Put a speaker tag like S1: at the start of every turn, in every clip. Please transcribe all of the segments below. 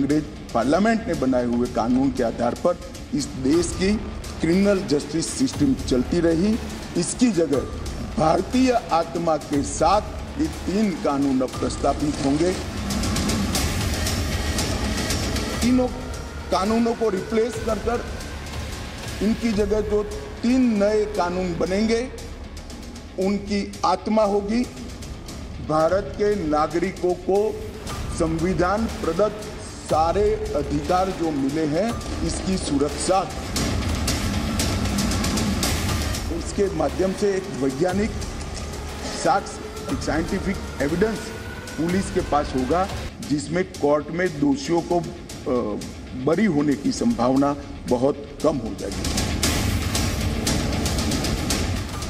S1: अंग्रेज पार्लियामेंट ने बनाए हुए कानून के आधार पर इस देश की क्रिमिनल जस्टिस सिस्टम चलती रही। इसकी जगह भारतीय आत्मा के साथ ये 3 कानून अब प्रस्तावित होंगे। तीनों कानूनों को रिप्लेस कर इनकी जगह जो 3 नए कानून बनेंगे उनकी आत्मा होगी भारत के नागरिकों को संविधान प्रदत्त सारे अधिकार जो मिले हैं इसकी सुरक्षा। इसके माध्यम से एक वैज्ञानिक साक्ष्य, एक साइंटिफिक एविडेंस पुलिस के पास होगा जिसमें कोर्ट में दोषियों को बरी होने की संभावना बहुत कम हो जाएगी।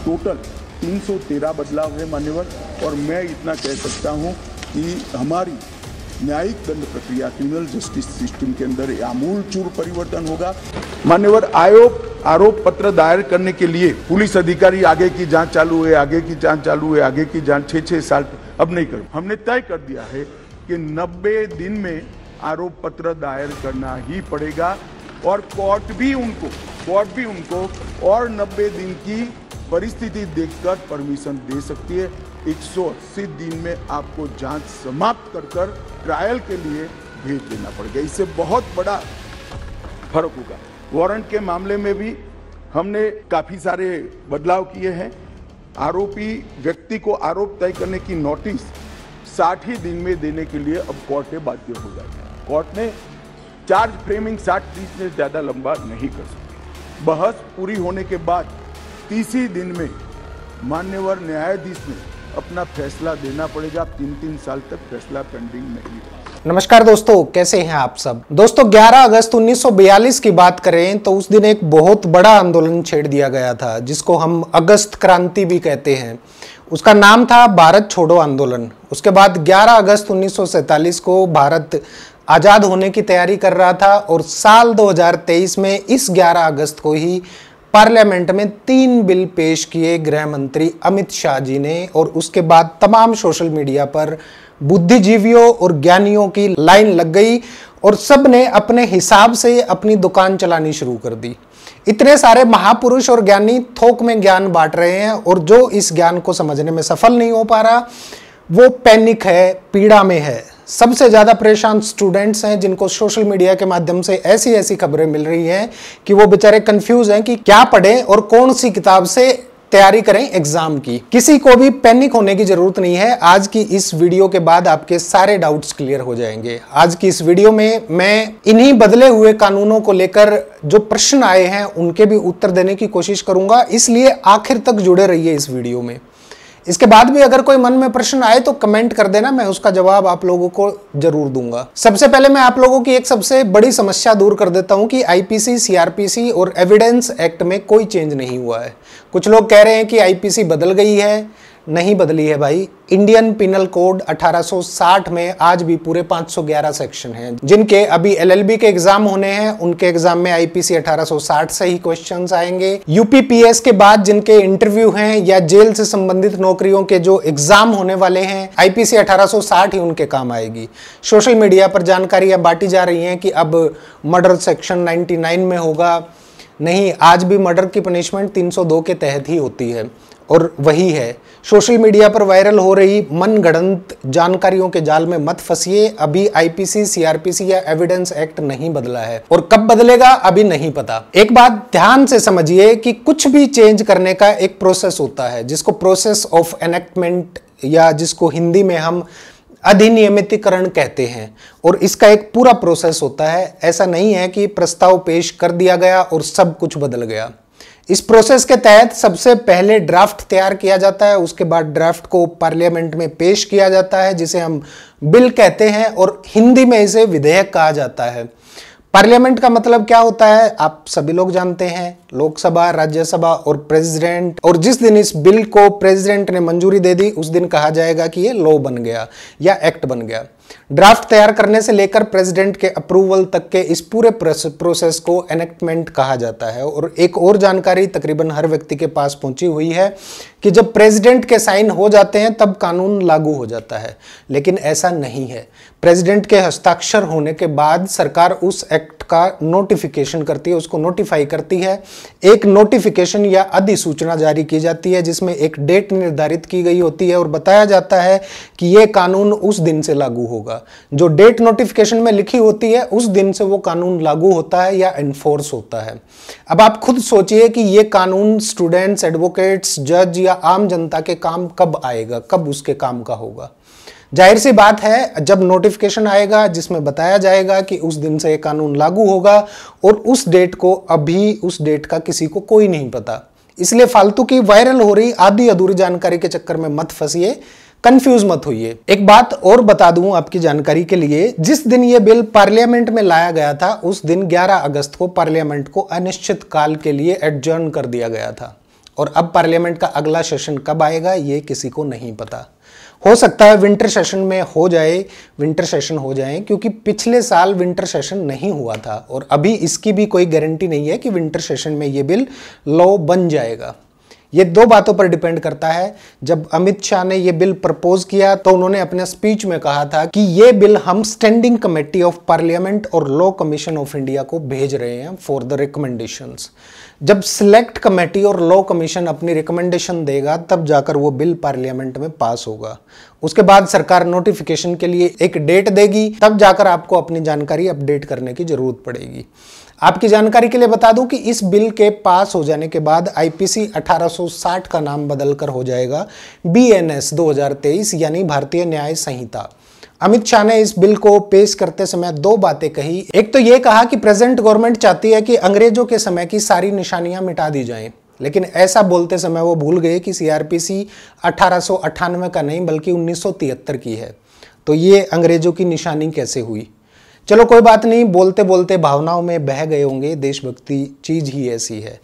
S1: टोटल 313 बदलाव है मान्यवर, और मैं इतना कह सकता हूं कि हमारी न्यायिक दंड प्रक्रिया क्रिमिनल जस्टिस सिस्टम के अंदर आमूलचूल परिवर्तन होगा। मान्यवर, आरोप पत्र दायर करने के लिए पुलिस अधिकारी आगे की जांच चालू है, आगे की जांच चालू है, आगे की जांच 6-6 साल अब नहीं करो। हमने तय कर दिया है कि 90 दिन में आरोप पत्र दायर करना ही पड़ेगा और कोर्ट भी उनको और 90 दिन की परिस्थिति देखकर परमिशन दे सकती है। 180 दिन में आपको जांच समाप्त कर ट्रायल के लिए भेज देना पड़ेगा। इससे बहुत बड़ा फर्क होगा। वारंट के मामले में भी हमने काफी सारे बदलाव किए हैं। आरोपी व्यक्ति को आरोप तय करने की नोटिस 60 ही दिन में देने के लिए अब कोर्ट में बाध्य हो जाएगा। कोर्ट ने चार्ज फ्रेमिंग 60-30 से ज्यादा लंबा नहीं कर सकती। बहस पूरी होने के बाद 30 दिन में मान्यवर न्यायाधीश ने अपना फैसला देना पड़ेगा। 3-3 साल तक फैसला पेंडिंग नहीं रहा।
S2: नमस्कार दोस्तों, कैसे हैं आप सब। दोस्तों 11 अगस्त 1942 की बात करें तो उस दिन एक बहुत बड़ा आंदोलन छेड़ दिया गया था जिसको हम अगस्त क्रांति भी कहते हैं। उसका नाम था भारत छोड़ो आंदोलन। उसके बाद 11 अगस्त 1947 को भारत आजाद होने की तैयारी कर रहा था और साल 2023 में इस 11 अगस्त को ही पार्लियामेंट में 3 बिल पेश किए गृह मंत्री अमित शाह जी ने, और उसके बाद तमाम सोशल मीडिया पर बुद्धिजीवियों और ज्ञानियों की लाइन लग गई और सब ने अपने हिसाब से अपनी दुकान चलानी शुरू कर दी। इतने सारे महापुरुष और ज्ञानी थोक में ज्ञान बांट रहे हैं और जो इस ज्ञान को समझने में सफल नहीं हो पा रहा वो पैनिक है, पीड़ा में है। सबसे ज्यादा परेशान स्टूडेंट्स हैं जिनको सोशल मीडिया के माध्यम से ऐसी ऐसी खबरें मिल रही हैं कि वो बेचारे कंफ्यूज हैं कि क्या पढ़ें और कौन सी किताब से तैयारी करें एग्जाम की। किसी को भी पैनिक होने की जरूरत नहीं है। आज की इस वीडियो के बाद आपके सारे डाउट्स क्लियर हो जाएंगे। आज की इस वीडियो में मैं इन्हीं बदले हुए कानूनों को लेकर जो प्रश्न आए हैं उनके भी उत्तर देने की कोशिश करूंगा, इसलिए आखिर तक जुड़े रहिए इस वीडियो में। इसके बाद भी अगर कोई मन में प्रश्न आए तो कमेंट कर देना, मैं उसका जवाब आप लोगों को जरूर दूंगा। सबसे पहले मैं आप लोगों की एक सबसे बड़ी समस्या दूर कर देता हूं कि आईपीसी, सीआरपीसी और एविडेंस एक्ट में कोई चेंज नहीं हुआ है। कुछ लोग कह रहे हैं कि आईपीसी बदल गई है, नहीं बदली है भाई। इंडियन पिनल कोड 1860 में आज भी पूरे 511 सेक्शन हैं। जिनके अभी एलएलबी के एग्जाम होने हैं उनके एग्जाम में आईपीसी 1860 से ही क्वेश्चंस आएंगे। यूपीपीएस के बाद जिनके इंटरव्यू हैं या जेल से संबंधित नौकरियों के जो एग्जाम होने वाले हैं आईपीसी 1860 ही उनके काम आएगी। सोशल मीडिया पर जानकारियां बांटी जा रही हैं कि अब मर्डर सेक्शन 99 में होगा। नहीं, आज भी मर्डर की पनिशमेंट 302 के तहत ही होती है और वही है। सोशल मीडिया पर वायरल हो रही मनगढ़ंत जानकारियों के जाल में मत फंसिए। अभी आईपीसी, सीआरपीसी या एविडेंस एक्ट नहीं बदला है और कब बदलेगा अभी नहीं पता। एक बात ध्यान से समझिए कि कुछ भी चेंज करने का एक प्रोसेस होता है जिसको प्रोसेस ऑफ एनेक्टमेंट या जिसको हिंदी में हम अधिनियमितीकरण कहते हैं, और इसका एक पूरा प्रोसेस होता है। ऐसा नहीं है कि प्रस्ताव पेश कर दिया गया और सब कुछ बदल गया। इस प्रोसेस के तहत सबसे पहले ड्राफ्ट तैयार किया जाता है, उसके बाद ड्राफ्ट को पार्लियामेंट में पेश किया जाता है जिसे हम बिल कहते हैं और हिंदी में इसे विधेयक कहा जाता है। पार्लियामेंट का मतलब क्या होता है आप सभी लोग जानते हैं, लोकसभा, राज्यसभा और प्रेसिडेंट। और जिस दिन इस बिल को प्रेसिडेंट ने मंजूरी दे दी उस दिन कहा जाएगा कि ये लॉ बन गया या एक्ट बन गया। ड्राफ्ट तैयार करने से लेकर प्रेसिडेंट के अप्रूवल तक के इस पूरे प्रोसेस को एनेक्टमेंट कहा जाता है। और एक और जानकारी तकरीबन हर व्यक्ति के पास पहुंची हुई है कि जब प्रेसिडेंट के साइन हो जाते हैं तब कानून लागू हो जाता है, लेकिन ऐसा नहीं है। प्रेसिडेंट के हस्ताक्षर होने के बाद सरकार उस एक्ट का नोटिफिकेशन करती है, उसको नोटिफाई करती है। एक नोटिफिकेशन या अधिसूचना जारी की जाती है जिसमें एक डेट निर्धारित की गई होती है और बताया जाता है कि यह कानून उस दिन से लागू होगा। जो डेट नोटिफिकेशन में लिखी होती है उस दिन से वो कानून लागू होता है या एनफोर्स होता है। अब आप खुद सोचिए कि यह कानून स्टूडेंट्स, एडवोकेट्स, जज या आम जनता के काम कब आएगा, कब उसके काम का होगा। जाहिर सी बात है, जब नोटिफिकेशन आएगा जिसमें बताया जाएगा कि उस दिन से कानून लागू होगा और उस डेट को, अभी उस डेट का किसी को कोई नहीं पता। इसलिए फालतू की वायरल हो रही आधी अधूरी जानकारी के चक्कर में मत फंसिए, कंफ्यूज मत होइए। एक बात और बता दूं आपकी जानकारी के लिए, जिस दिन यह बिल पार्लियामेंट में लाया गया था उस दिन 11 अगस्त को पार्लियामेंट को अनिश्चित काल के लिए एडजर्न कर दिया गया था। और अब पार्लियामेंट का अगला सेशन कब आएगा ये किसी को नहीं पता। हो सकता है विंटर सेशन में हो जाए, विंटर सेशन हो जाए, क्योंकि पिछले साल विंटर सेशन नहीं हुआ था और अभी इसकी भी कोई गारंटी नहीं है कि विंटर सेशन में ये बिल लॉ बन जाएगा। ये दो बातों पर डिपेंड करता है। जब अमित शाह ने ये बिल प्रपोज किया तो उन्होंने अपने स्पीच में कहा था कि ये बिल हम स्टैंडिंग कमेटी ऑफ पार्लियामेंट और लॉ कमीशन ऑफ इंडिया को भेज रहे हैं फॉर द रिकमेंडेशंस। जब सिलेक्ट कमेटी और लॉ कमीशन अपनी रिकमेंडेशन देगा तब जाकर वो बिल पार्लियामेंट में पास होगा। उसके बाद सरकार नोटिफिकेशन के लिए एक डेट देगी, तब जाकर आपको अपनी जानकारी अपडेट करने की जरूरत पड़ेगी। आपकी जानकारी के लिए बता दूं कि इस बिल के पास हो जाने के बाद आईपीसी 1860 का नाम बदलकर हो जाएगा BNS 2023 यानी भारतीय न्याय संहिता। अमित शाह ने इस बिल को पेश करते समय दो बातें कही। एक तो यह कहा कि प्रेजेंट गवर्नमेंट चाहती है कि अंग्रेजों के समय की सारी निशानियां मिटा दी जाएं, लेकिन ऐसा बोलते समय वो भूल गए कि सीआरपीसी 1898 का नहीं बल्कि 1973 की है। तो ये अंग्रेजों की निशानी कैसे हुई? चलो कोई बात नहीं, बोलते बोलते भावनाओं में बह गए होंगे, देशभक्ति चीज ही ऐसी है।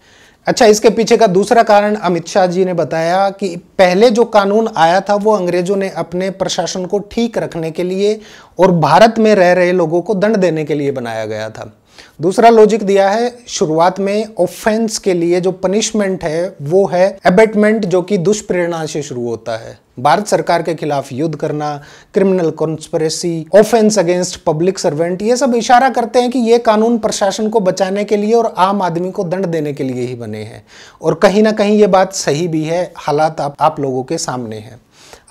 S2: अच्छा, इसके पीछे का दूसरा कारण अमित शाह जी ने बताया कि पहले जो कानून आया था वो अंग्रेजों ने अपने प्रशासन को ठीक रखने के लिए और भारत में रह रहे लोगों को दंड देने के लिए बनाया गया था। दूसरा लॉजिक दिया है, शुरुआत में ऑफेंस के लिए जो पनिशमेंट है वो है अबेटमेंट, जो कि दुष्प्रेरणा से शुरू होता है। भारत सरकार के खिलाफ युद्ध करना, criminal conspiracy, offence against public servant, ये सब इशारा करते हैं कि ये कानून प्रशासन को बचाने के लिए और आम आदमी को दंड देने के लिए ही बने हैं। और कहीं ना कहीं ये बात सही भी है। हालात आप लोगों के सामने हैं।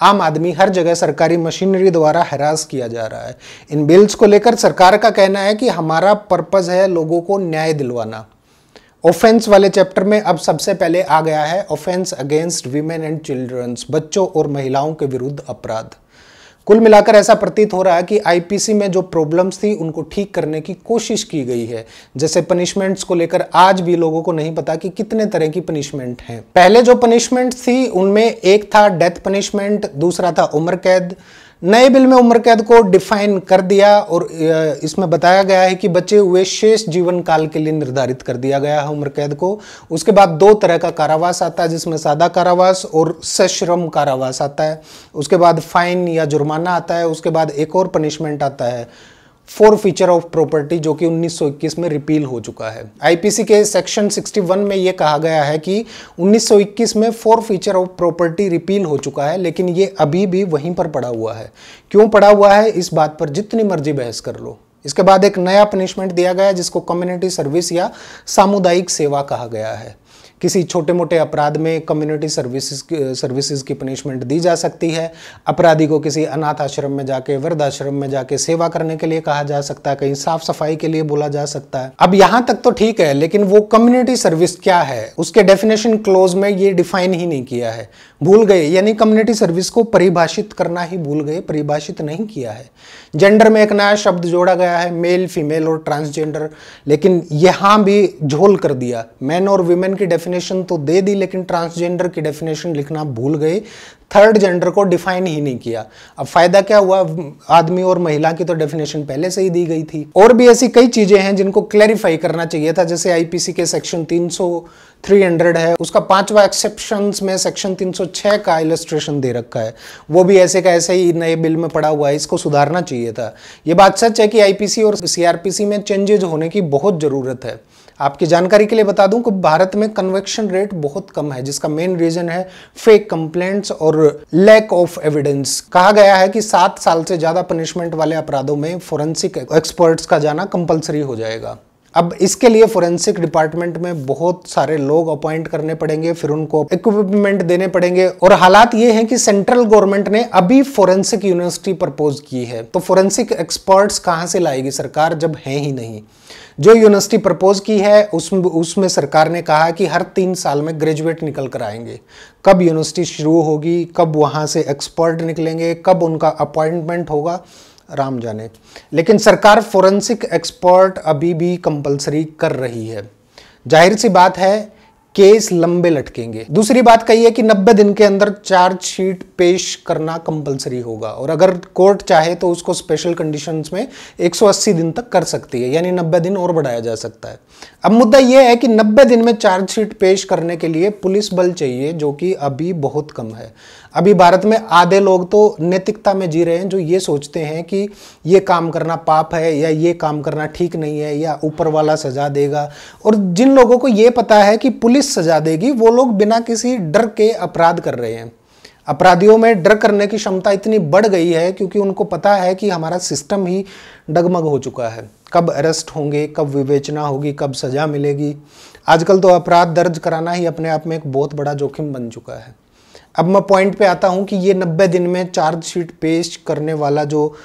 S2: आम आदमी हर जगह सरकारी मशीनरी द्वारा हरास किया जा रहा है। इन बिल्स को लेकर सरकार का कहना है कि हमारा पर्पस है लोगों को न्याय दिलवाना। ऑफेंस वाले चैप्टर में अब सबसे पहले आ गया है offence against women and childrens, बच्चों और महिलाओं के विरुद्ध अपराध। कुल मिलाकर ऐसा प्रतीत हो रहा है कि आईपीसी में जो प्रॉब्लम्स थी उनको ठीक करने की कोशिश की गई है। जैसे पनिशमेंट्स को लेकर आज भी लोगों को नहीं पता कि कितने तरह की पनिशमेंट हैं। पहले जो पनिशमेंट थी उनमें एक था डेथ पनिशमेंट, दूसरा था उम्र कैद। नए बिल में उम्र कैद को डिफाइन कर दिया और इसमें बताया गया है कि बचे हुए शेष जीवन काल के लिए निर्धारित कर दिया गया है उम्र कैद को। उसके बाद दो तरह का कारावास आता है, जिसमें सादा कारावास और सश्रम कारावास आता है। उसके बाद फाइन या जुर्माना आता है। उसके बाद एक और पनिशमेंट आता है फॉरफीचर ऑफ प्रॉपर्टी, जो कि 1921 में रिपील हो चुका है। आईपीसी के सेक्शन 61 में यह कहा गया है कि 1921 में फॉरफीचर ऑफ प्रॉपर्टी रिपील हो चुका है, लेकिन ये अभी भी वहीं पर पड़ा हुआ है। क्यों पड़ा हुआ है इस बात पर जितनी मर्जी बहस कर लो। इसके बाद एक नया पनिशमेंट दिया गया है जिसको कम्युनिटी सर्विस या सामुदायिक सेवा कहा गया है। किसी छोटे मोटे अपराध में कम्युनिटी सर्विसेज की पनिशमेंट दी जा सकती है। अपराधी को किसी अनाथ आश्रम में जाके, वृद्धाश्रम में जाके सेवा करने के लिए कहा जा सकता है, कहीं साफ सफाई के लिए बोला जा सकता है। अब यहां तक तो ठीक है, लेकिन वो कम्युनिटी सर्विस क्या है उसके डेफिनेशन क्लोज में ये डिफाइन ही नहीं किया है। भूल गए, यानी कम्युनिटी सर्विस को परिभाषित करना ही भूल गए, परिभाषित नहीं किया है। जेंडर में एक नया शब्द जोड़ा गया है, मेल, फीमेल और ट्रांसजेंडर, लेकिन यहां भी झोल कर दिया। मैन और वीमेन की डेफिनेशन डेफिनेशन तो दे दी, लेकिन ट्रांसजेंडर की डेफिनेशन लिखना भूल गए, थर्ड जेंडर को डिफाइन ही नहीं किया। अब फायदा क्या हुआ, आदमी और महिला की तो डेफिनेशन पहले से ही दी गई थी। और भी ऐसी कई चीजें हैं जिनको क्लैरिफाई करना चाहिए था, जैसे आईपीसी के सेक्शन 300 है, उसका 5वां एक्सेप्शंस में सेक्शन 306 का इलस्ट्रेशन दे रखा है, वो भी ऐसे का ऐसे ही नए बिल में पड़ा हुआ है, इसको सुधारना चाहिए था। ये बात सच है कि आईपीसी और सीआरपीसी में चेंजेज होने की बहुत जरूरत है। आपकी जानकारी के लिए बता दूं कि भारत में कन्विक्शन रेट बहुत कम है, जिसका मेन रीजन है फेक कंप्लेंट्स और लैक ऑफ एविडेंस। कहा गया है कि 7 साल से ज्यादा पनिशमेंट वाले अपराधों में फोरेंसिक एक्सपर्ट्स का जाना कंपलसरी हो जाएगा। अब इसके लिए फोरेंसिक डिपार्टमेंट में बहुत सारे लोग अपॉइंट करने पड़ेंगे, फिर उनको इक्विपमेंट देने पड़ेंगे। और हालात ये हैं कि सेंट्रल गवर्नमेंट ने अभी फोरेंसिक यूनिवर्सिटी प्रपोज की है, तो फोरेंसिक एक्सपर्ट्स कहां से लाएगी सरकार जब है ही नहीं। जो यूनिवर्सिटी प्रपोज की है उसमें सरकार ने कहा कि हर 3 साल में ग्रेजुएट निकल कर आएंगे। कब यूनिवर्सिटी शुरू होगी, कब वहां से एक्सपर्ट निकलेंगे, कब उनका अपॉइंटमेंट होगा, राम जाने। लेकिन सरकार फोरेंसिक एक्सपर्ट अभी भी कंपलसरी कर रही है। जाहिर सी बात है केस लंबे लटकेंगे। दूसरी बात कही है कि 90 दिन के अंदर चार्जशीट पेश करना कंपलसरी होगा, और अगर कोर्ट चाहे तो उसको स्पेशल कंडीशंस में 180 दिन तक कर सकती है, यानी 90 दिन और बढ़ाया जा सकता है। अब मुद्दा यह है कि 90 दिन में चार्जशीट पेश करने के लिए पुलिस बल चाहिए, जो कि अभी बहुत कम है। अभी भारत में आधे लोग तो नैतिकता में जी रहे हैं, जो ये सोचते हैं कि ये काम करना पाप है, या ये काम करना ठीक नहीं है, या ऊपर वाला सजा देगा। और जिन लोगों को ये पता है कि पुलिस सजा देगी, वो लोग बिना किसी डर के अपराध कर रहे हैं। अपराधियों में डर करने की क्षमता इतनी बढ़ गई है क्योंकि उनको पता है कि हमारा सिस्टम ही डगमग हो चुका है। कब अरेस्ट होंगे, कब विवेचना होगी, कब सजा मिलेगी। आजकल तो अपराध दर्ज कराना ही अपने आप में एक बहुत बड़ा जोखिम बन चुका है। अब मैं पॉइंट पे आता हूं कि ये 90 दिन में चार्जशीट पेश करने वाला जो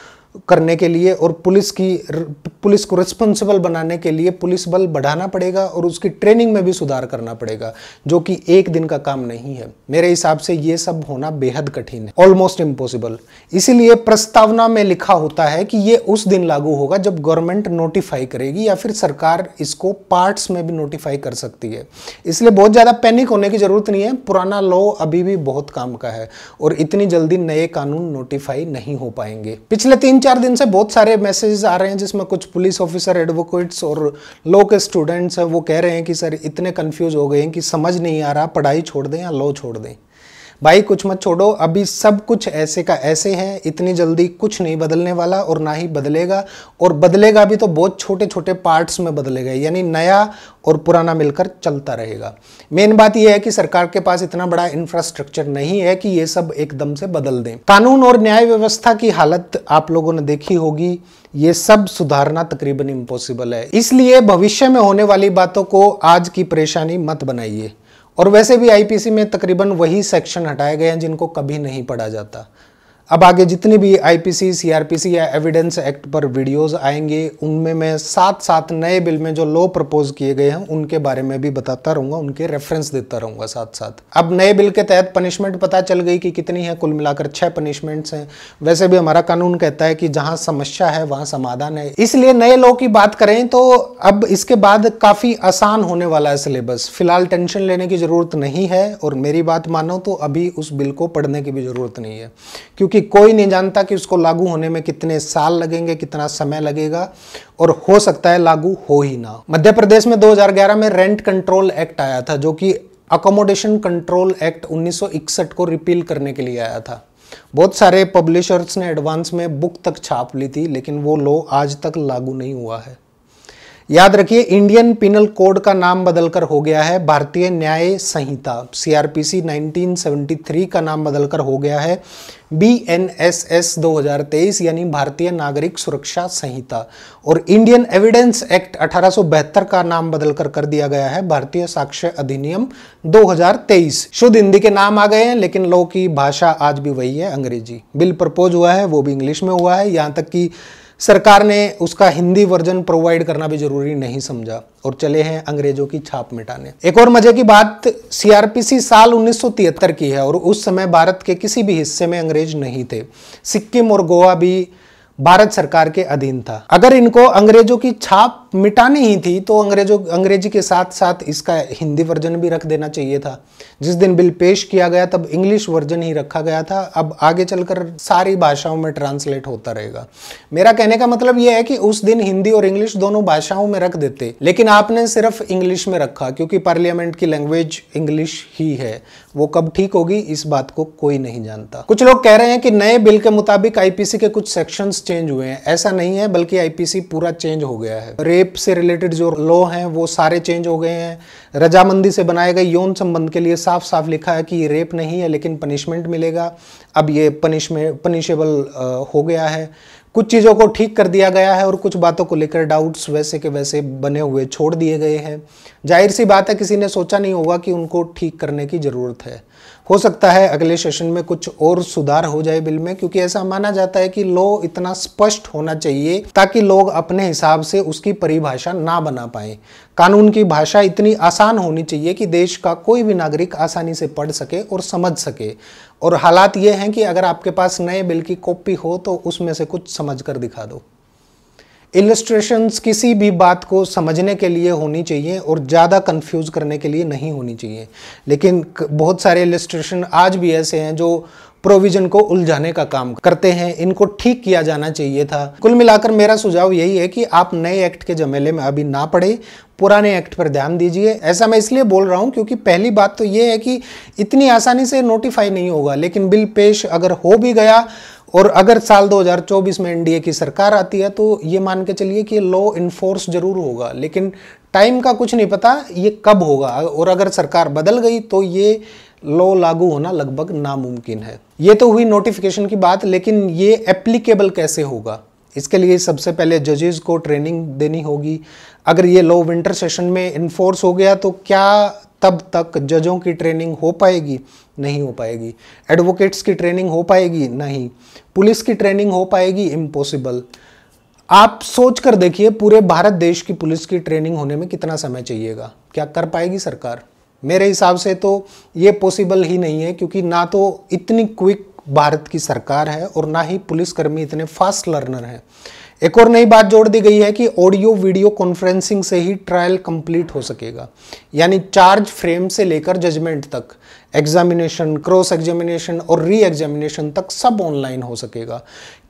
S2: करने के लिए और पुलिस को रिस्पॉन्सिबल बनाने के लिए पुलिस बल बढ़ाना पड़ेगा और उसकी ट्रेनिंग में भी सुधार करना पड़ेगा, जो कि एक दिन का काम नहीं है। मेरे हिसाब से ये सब होना बेहद कठिन है, ऑलमोस्ट इम्पॉसिबल। इसीलिए प्रस्तावना में लिखा होता है कि ये उस दिन लागू होगा जब गवर्नमेंट नोटिफाई करेगी, या फिर सरकार इसको पार्ट्स में भी नोटिफाई कर सकती है। इसलिए बहुत ज्यादा पैनिक होने की जरूरत नहीं है। पुराना लॉ अभी भी बहुत काम का है और इतनी जल्दी नए कानून नोटिफाई नहीं हो पाएंगे। पिछले 3-4 दिन से बहुत सारे मैसेजेस आ रहे हैं जिसमें कुछ पुलिस ऑफिसर, एडवोकेट्स और लॉ के स्टूडेंट्स हैं, वो कह रहे हैं कि सर इतने कंफ्यूज हो गए हैं कि समझ नहीं आ रहा पढ़ाई छोड़ दें या लॉ छोड़ दें। भाई कुछ मत छोड़ो, अभी सब कुछ ऐसे का ऐसे है। इतनी जल्दी कुछ नहीं बदलने वाला और ना ही बदलेगा, और बदलेगा भी तो बहुत छोटे छोटे पार्ट्स में बदलेगा, यानी नया और पुराना मिलकर चलता रहेगा। मेन बात यह है कि सरकार के पास इतना बड़ा इंफ्रास्ट्रक्चर नहीं है कि ये सब एकदम से बदल दें। कानून और न्याय व्यवस्था की हालत आप लोगों ने देखी होगी, ये सब सुधारना तकरीबन इम्पॉसिबल है। इसलिए भविष्य में होने वाली बातों को आज की परेशानी मत बनाइए। और वैसे भी आईपीसी में तकरीबन वही सेक्शन हटाए गए हैं जिनको कभी नहीं पढ़ा जाता। अब आगे जितनी भी आईपीसी, सीआरपीसी या एविडेंस एक्ट पर वीडियोस आएंगे, उनमें मैं साथ नए बिल में जो लॉ प्रपोज किए गए हैं उनके बारे में भी बताता रहूंगा, उनके रेफरेंस देता रहूंगा साथ साथ। अब नए बिल के तहत पनिशमेंट पता चल गई कि कितनी है, कुल मिलाकर 6 पनिशमेंट्स हैं। वैसे भी हमारा कानून कहता है कि जहां समस्या है वहां समाधान है, इसलिए नए लॉ की बात करें तो अब इसके बाद काफी आसान होने वाला है सिलेबस। फिलहाल टेंशन लेने की जरूरत नहीं है, और मेरी बात मानो तो अभी उस बिल को पढ़ने की भी जरूरत नहीं है, क्योंकि कोई नहीं जानता कि उसको लागू होने में कितने साल लगेंगे, कितना समय लगेगा, और हो सकता है लागू हो ही ना। मध्य प्रदेश में 2011 में रेंट कंट्रोल एक्ट आया था, जो कि अकोमोडेशन कंट्रोल एक्ट 1961 को रिपील करने के लिए आया था। बहुत सारे पब्लिशर्स ने एडवांस में बुक तक छाप ली थी, लेकिन वो लॉ आज तक लागू नहीं हुआ है। याद रखिए, इंडियन पिनल कोड का नाम बदलकर हो गया है भारतीय न्याय संहिता। सीआरपीसी 1973 का नाम बदलकर हो गया है BNSS 2023, यानी भारतीय नागरिक सुरक्षा संहिता। और इंडियन एविडेंस एक्ट 1872 का नाम बदलकर कर दिया गया है भारतीय साक्ष्य अधिनियम 2023। शुद्ध हिंदी के नाम आ गए हैं, लेकिन लॉ की भाषा आज भी वही है, अंग्रेजी। बिल प्रपोज हुआ है, वो भी इंग्लिश में हुआ है, यहाँ तक कि सरकार ने उसका हिंदी वर्जन प्रोवाइड करना भी जरूरी नहीं समझा और चले हैं अंग्रेजों की छाप मिटाने। एक और मजे की बात, सीआरपीसी साल 1973 की है और उस समय भारत के किसी भी हिस्से में अंग्रेज नहीं थे। सिक्किम और गोवा भी भारत सरकार के अधीन था। अगर इनको अंग्रेजों की छाप मिटानी ही थी तो अंग्रेजी के साथ साथ इसका हिंदी वर्जन भी रख देना चाहिए था। जिस दिन बिल पेश किया गया तब इंग्लिश वर्जन ही रखा गया था, अब आगे चलकर सारी भाषाओं में ट्रांसलेट होता रहेगा। मेरा कहने का मतलब यह है कि उस दिन हिंदी और इंग्लिश दोनों भाषाओं में रख देते, लेकिन आपने सिर्फ इंग्लिश में रखा क्योंकि पार्लियामेंट की लैंग्वेज इंग्लिश ही है। वो कब ठीक होगी इस बात को कोई नहीं जानता। कुछ लोग कह रहे हैं कि नए बिल के मुताबिक आईपीसी के कुछ सेक्शंस चेंज हुए हैं। ऐसा नहीं है, बल्कि आईपीसी पूरा चेंज हो गया है। रेप से रिलेटेड जो लॉ हैं वो सारे चेंज हो गए हैं। रजामंदी से बनाए गए यौन संबंध के लिए साफ साफ लिखा है कि ये रेप नहीं है लेकिन पनिशमेंट मिलेगा। अब ये पनिशेबल हो गया है। कुछ चीज़ों को ठीक कर दिया गया है और कुछ बातों को लेकर डाउट्स वैसे के वैसे बने हुए छोड़ दिए गए हैं। जाहिर सी बात है किसी ने सोचा नहीं होगा कि उनको ठीक करने की ज़रूरत है। हो सकता है अगले सेशन में कुछ और सुधार हो जाए बिल में, क्योंकि ऐसा माना जाता है कि लॉ इतना स्पष्ट होना चाहिए ताकि लोग अपने हिसाब से उसकी परिभाषा ना बना पाएं। कानून की भाषा इतनी आसान होनी चाहिए कि देश का कोई भी नागरिक आसानी से पढ़ सके और समझ सके। और हालात ये हैं कि अगर आपके पास नए बिल की कॉपी हो तो उसमें से कुछ समझ कर दिखा दो। इलस्ट्रेशंस किसी भी बात को समझने के लिए होनी चाहिए और ज़्यादा कंफ्यूज करने के लिए नहीं होनी चाहिए। लेकिन बहुत सारे इलस्ट्रेशन आज भी ऐसे हैं जो प्रोविजन को उलझाने का काम करते हैं। इनको ठीक किया जाना चाहिए था। कुल मिलाकर मेरा सुझाव यही है कि आप नए एक्ट के झमेले में अभी ना पड़े, पुराने एक्ट पर ध्यान दीजिए। ऐसा मैं इसलिए बोल रहा हूं क्योंकि पहली बात तो ये है कि इतनी आसानी से नोटिफाई नहीं होगा, लेकिन बिल पेश अगर हो भी गया और अगर साल 2024 में एनडीए की सरकार आती है तो ये मान के चलिए कि लॉ इन्फोर्स जरूर होगा, लेकिन टाइम का कुछ नहीं पता ये कब होगा। और अगर सरकार बदल गई तो ये लॉ लागू होना लगभग नामुमकिन है। ये तो हुई नोटिफिकेशन की बात, लेकिन ये एप्लीकेबल कैसे होगा? इसके लिए सबसे पहले जजेस को ट्रेनिंग देनी होगी। अगर ये लॉ विंटर सेशन में इन्फोर्स हो गया तो क्या तब तक जजों की ट्रेनिंग हो पाएगी? नहीं हो पाएगी। एडवोकेट्स की ट्रेनिंग हो पाएगी? नहीं। पुलिस की ट्रेनिंग हो पाएगी? इम्पॉसिबल। आप सोच कर देखिए पूरे भारत देश की पुलिस की ट्रेनिंग होने में कितना समय चाहिएगा? क्या कर पाएगी सरकार? मेरे हिसाब से तो ये पॉसिबल ही नहीं है, क्योंकि ना तो इतनी क्विक भारत की सरकार है और ना ही पुलिसकर्मी इतने फास्ट लर्नर हैं। एक और नई बात जोड़ दी गई है कि ऑडियो वीडियो कॉन्फ्रेंसिंग से ही ट्रायल कंप्लीट हो सकेगा, यानी चार्ज फ्रेम से लेकर जजमेंट तक, एग्जामिनेशन, क्रॉस एग्जामिनेशन और री एग्जामिनेशन तक सब ऑनलाइन हो सकेगा।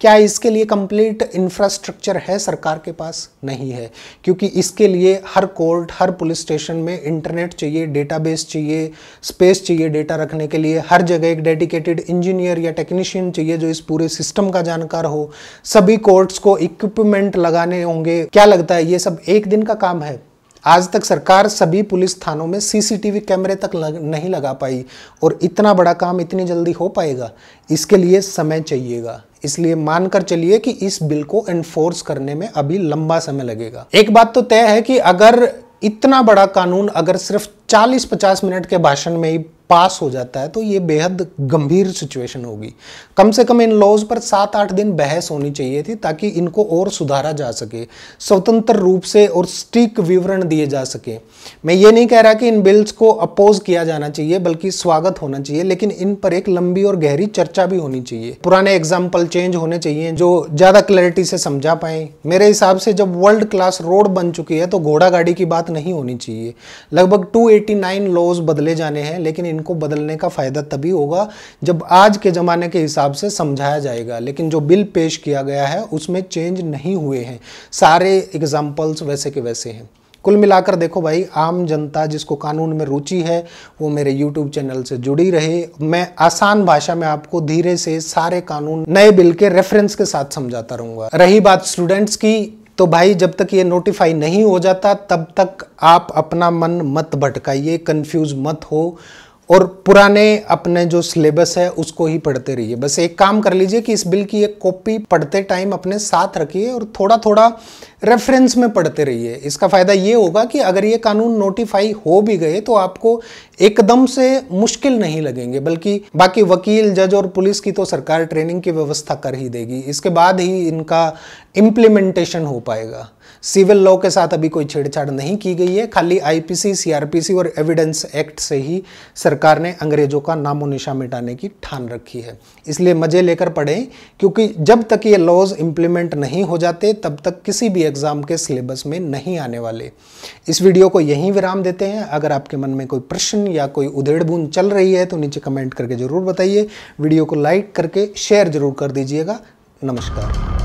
S2: क्या इसके लिए कंप्लीट इंफ्रास्ट्रक्चर है सरकार के पास? नहीं है, क्योंकि इसके लिए हर कोर्ट, हर पुलिस स्टेशन में इंटरनेट चाहिए, डेटाबेस चाहिए, स्पेस चाहिए डेटा रखने के लिए। हर जगह एक डेडिकेटेड इंजीनियर या टेक्नीशियन चाहिए जो इस पूरे सिस्टम का जानकार हो। सभी कोर्ट्स को इक्विपमेंट लगाने होंगे। क्या लगता है ये सब एक दिन का काम है? आज तक सरकार सभी पुलिस थानों में सीसीटीवी कैमरे तक नहीं लगा पाई, और इतना बड़ा काम इतनी जल्दी हो पाएगा? इसके लिए समय चाहिएगा। इसलिए मानकर चलिए कि इस बिल को एनफोर्स करने में अभी लंबा समय लगेगा। एक बात तो तय है कि अगर इतना बड़ा कानून अगर सिर्फ 40-50 मिनट के भाषण में ही पास हो जाता है तो ये बेहद गंभीर सिचुएशन होगी। कम से कम इन लॉज पर 7-8 दिन बहस होनी चाहिए थी ताकि इनको और सुधारा जा सके, स्वतंत्र रूप से और सटीक विवरण दिए जा सके। मैं ये नहीं कह रहा कि इन बिल्स को अपोज किया जाना चाहिए, बल्कि स्वागत होना चाहिए, लेकिन इन पर एक लंबी और गहरी चर्चा भी होनी चाहिए। पुराने एग्जाम्पल चेंज होने चाहिए जो ज़्यादा क्लैरिटी से समझा पाए। मेरे हिसाब से जब वर्ल्ड क्लास रोड बन चुकी है तो घोड़ा गाड़ी की बात नहीं होनी चाहिए। लगभग 289 लॉज बदले जाने हैं, लेकिन इनको बदलने का फायदा तभी होगा जब आज के ज़माने के हिसाब से समझाया जाएगा। लेकिन जो बिल पेश किया गया है उसमें चेंज नहीं हुए हैं, सारे एग्जाम्पल्स वैसे के वैसे हैं। कुल मिलाकर देखो भाई, आम जनता जिसको कानून में रुचि है वो मेरे YouTube चैनल से जुड़ी रहे। मैं आसान भाषा में आपको धीरे से सारे कानून नए बिल के रेफरेंस के साथ समझाता रहूँगा। रही बात स्टूडेंट्स की, तो भाई जब तक ये नोटिफाई नहीं हो जाता तब तक आप अपना मन मत भटकाइए, कंफ्यूज मत हो, और पुराने अपने जो सिलेबस है उसको ही पढ़ते रहिए। बस एक काम कर लीजिए कि इस बिल की एक कॉपी पढ़ते टाइम अपने साथ रखिए और थोड़ा थोड़ा रेफरेंस में पढ़ते रहिए। इसका फ़ायदा ये होगा कि अगर ये कानून नोटिफाई हो भी गए तो आपको एकदम से मुश्किल नहीं लगेंगे, बल्कि बाकी वकील, जज और पुलिस की तो सरकार ट्रेनिंग की व्यवस्था कर ही देगी। इसके बाद ही इनका इम्प्लीमेंटेशन हो पाएगा। सिविल लॉ के साथ अभी कोई छेड़छाड़ नहीं की गई है। खाली आईपीसी, सीआरपीसी और एविडेंस एक्ट से ही सरकार ने अंग्रेजों का नामो निशान मिटाने की ठान रखी है। इसलिए मजे लेकर पढ़ें, क्योंकि जब तक ये लॉज इंप्लीमेंट नहीं हो जाते तब तक किसी भी एग्जाम के सिलेबस में नहीं आने वाले। इस वीडियो को यहीं विराम देते हैं। अगर आपके मन में कोई प्रश्न या कोई उधेड़-बुन चल रही है तो नीचे कमेंट करके जरूर बताइए। वीडियो को लाइक करके शेयर जरूर कर दीजिएगा। नमस्कार।